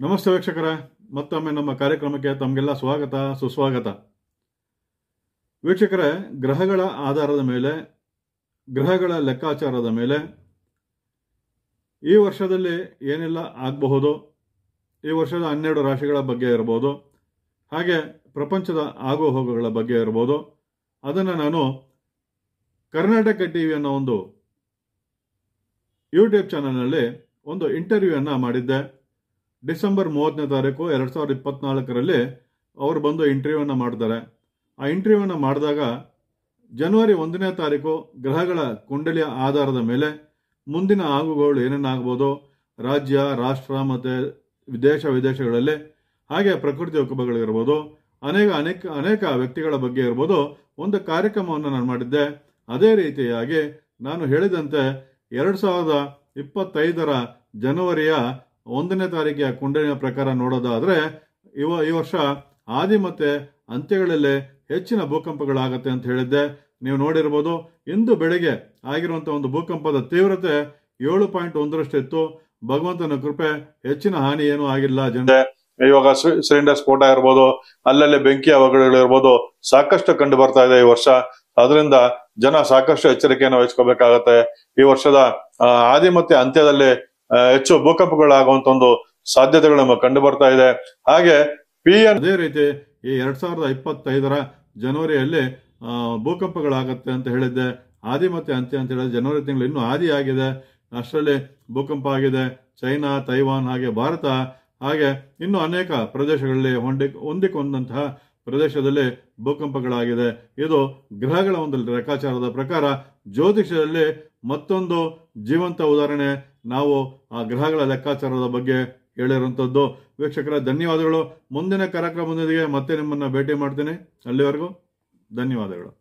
ನಮಸ್ತೆ ವೀಕ್ಷಕರೇ, ಮತ್ತೊಮ್ಮೆ ನಮ್ಮ ಕಾರ್ಯಕ್ರಮಕ್ಕೆ ತಮಗೆಲ್ಲ ಸ್ವಾಗತ ಸುಸ್ವಾಗತ. ವೀಕ್ಷಕರೇ, ಗ್ರಹಗಳ ಆಧಾರದ ಮೇಲೆ, ಗ್ರಹಗಳ ಲೆಕ್ಕಾಚಾರದ ಮೇಲೆ ಈ ವರ್ಷದಲ್ಲಿ ಏನೆಲ್ಲ ಆಗಬಹುದು, ಈ ವರ್ಷದ 12 ರಾಶಿಗಳ ಬಗ್ಗೆ ಇರಬಹುದು, ಹಾಗೆ ಪ್ರಪಂಚದ ಆಗು ಹೋಗುಗಳ ಬಗ್ಗೆ ಇರಬಹುದು. ಅದನ್ನು ನಾನು ಕರ್ನಾಟಕ ಟಿವಿ ಅನ್ನೋ ಒಂದು ಯೂಟ್ಯೂಬ್ ಚಾನಲ್ನಲ್ಲಿ ಒಂದು ಇಂಟರ್ವ್ಯೂವನ್ನು ಮಾಡಿದ್ದೆ. ಡಿಸೆಂಬರ್ 30ನೇ ತಾರೀಕು 2024ರಲ್ಲಿ ಅವರು ಬಂದು ಇಂಟರ್ವ್ಯೂವನ್ನು ಮಾಡ್ತಾರೆ. ಆ ಇಂಟರ್ವ್ಯೂವನ್ನು ಮಾಡಿದಾಗ ಜನವರಿ 1ನೇ ತಾರೀಕು ಗ್ರಹಗಳ ಕುಂಡಲಿಯ ಆಧಾರದ ಮೇಲೆ ಮುಂದಿನ ಆಗುಗಳು ಏನೇನಾಗ್ಬೋದು, ರಾಜ್ಯ, ರಾಷ್ಟ್ರ ಮತ್ತು ವಿದೇಶಗಳಲ್ಲಿ, ಹಾಗೆ ಪ್ರಕೃತಿ ವಿಕೋಪಗಳಿರ್ಬೋದು, ಅನೇಕ ವ್ಯಕ್ತಿಗಳ ಬಗ್ಗೆ ಇರ್ಬೋದು, ಒಂದು ಕಾರ್ಯಕ್ರಮವನ್ನು ನಾನು ಮಾಡಿದ್ದೆ. ಅದೇ ರೀತಿಯಾಗಿ ನಾನು ಹೇಳಿದಂತೆ 2025ರ ಜನವರಿಯ 1ನೇ ತಾರೀಕಿನ ಕುಂಡಲಿಯ ಪ್ರಕಾರ ನೋಡೋದಾದರೆ ಈ ವರ್ಷ ಆದಿ ಮತ್ತು ಅಂತ್ಯಗಳಲ್ಲಿ ಹೆಚ್ಚಿನ ಭೂಕಂಪಗಳಾಗತ್ತೆ ಅಂತ ಹೇಳಿದ್ದೆ. ನೀವು ನೋಡಿರ್ಬೋದು, ಇಂದು ಬೆಳಿಗ್ಗೆ ಆಗಿರುವಂಥ ಒಂದು ಭೂಕಂಪದ ತೀವ್ರತೆ 7.1ರಷ್ಟು ಇತ್ತು. ಭಗವಂತನ ಕೃಪೆ, ಹೆಚ್ಚಿನ ಹಾನಿ ಏನೂ ಆಗಿಲ್ಲ. ಇವಾಗ ಸಿಲಿಂಡರ್ ಸ್ಫೋಟ ಇರ್ಬೋದು, ಅಲ್ಲಲ್ಲಿ ಬೆಂಕಿ ಅವಘಡಗಳಿರ್ಬೋದು, ಸಾಕಷ್ಟು ಕಂಡು ಬರ್ತಾ ಇದೆ ಈ ವರ್ಷ. ಅದರಿಂದ ಜನ ಸಾಕಷ್ಟು ಎಚ್ಚರಿಕೆಯನ್ನು ವಹಿಸ್ಕೋಬೇಕಾಗತ್ತೆ. ಈ ವರ್ಷದ ಆದಿ ಮತ್ತೆ ಅಂತ್ಯದಲ್ಲಿ ಹೆಚ್ಚು ಭೂಕಂಪಗಳಾಗುವಂತ ಒಂದು ಸಾಧ್ಯತೆಗಳು ನಮಗೆ ಕಂಡು ಬರ್ತಾ ಇದೆ. ಹಾಗೆ ಅದೇ ರೀತಿ ಈ 2025ರ ಜನವರಿಯಲ್ಲಿ ಭೂಕಂಪಗಳಾಗತ್ತೆ ಅಂತ ಹೇಳಿದ್ದೆ. ಆದಿ ಮತ್ತೆ ಅಂತ್ಯ ಅಂತ ಹೇಳಿದ್ರೆ ಜನವರಿ ತಿಂಗಳು ಇನ್ನೂ ಆದಿ ಆಗಿದೆ, ಅಷ್ಟರಲ್ಲಿ ಭೂಕಂಪ ಆಗಿದೆ. ಚೈನಾ, ತೈವಾನ್, ಹಾಗೆ ಭಾರತ, ಹಾಗೆ ಇನ್ನು ಅನೇಕ ಪ್ರದೇಶಗಳಲ್ಲಿ ಹೊಂದಿಕೊಂಡಂತಹ ಪ್ರದೇಶದಲ್ಲಿ ಭೂಕಂಪಗಳಾಗಿದೆ. ಇದು ಗ್ರಹಗಳ ಒಂದು ಲೆಕ್ಕಾಚಾರದ ಪ್ರಕಾರ. ಜ್ಯೋತಿಷದಲ್ಲಿ ಮತ್ತೊಂದು ಜೀವಂತ ಉದಾಹರಣೆ ನಾವು ಆ ಗ್ರಹಗಳ ಲೆಕ್ಕಾಚಾರದ ಬಗ್ಗೆ ಹೇಳಿರುವಂಥದ್ದು. ವೀಕ್ಷಕರ, ಧನ್ಯವಾದಗಳು. ಮುಂದಿನ ಕಾರ್ಯಕ್ರಮದೊಂದಿಗೆ ಮತ್ತೆ ನಿಮ್ಮನ್ನು ಭೇಟಿ ಮಾಡ್ತೀನಿ. ಅಲ್ಲಿವರೆಗೂ ಧನ್ಯವಾದಗಳು.